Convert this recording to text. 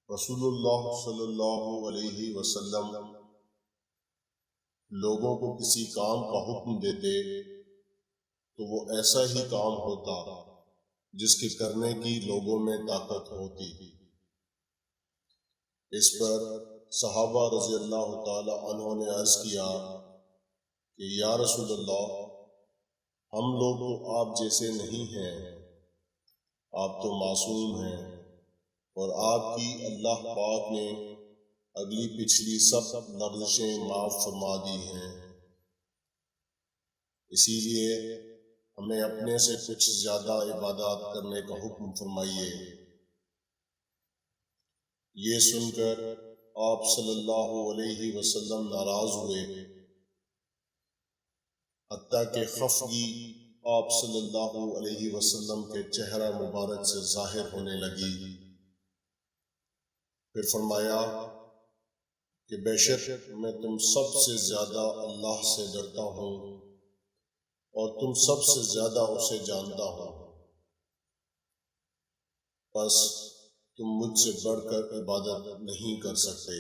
رسول اللہ صلی اللہ علیہ وسلم لوگوں کو کسی کام کا حکم دیتے تو وہ ایسا ہی کام ہوتا جس کے کرنے کی لوگوں میں طاقت ہوتی۔ اس پر صحابہ رضی اللہ تعالی عنہ نے عرض کیا کہ یا رسول اللہ، ہم لوگ تو آپ جیسے نہیں ہیں، آپ تو معصوم ہیں اور آپ کی اللہ پاک نے اگلی پچھلی سب لغزشیں معاف فرما دی ہیں، اسی لیے ہمیں اپنے سے کچھ زیادہ عبادات کرنے کا حکم فرمائیے۔ یہ سن کر آپ صلی اللہ علیہ وسلم ناراض ہوئے، حتیٰ کہ خفگی آپ صلی اللہ علیہ وسلم کے چہرہ مبارک سے ظاہر ہونے لگی۔ پھر فرمایا کہ بے شک میں تم سب سے زیادہ اللہ سے ڈرتا ہوں اور تم سب سے زیادہ اسے جانتا ہوں، بس تم مجھ سے بڑھ کر عبادت نہیں کر سکتے۔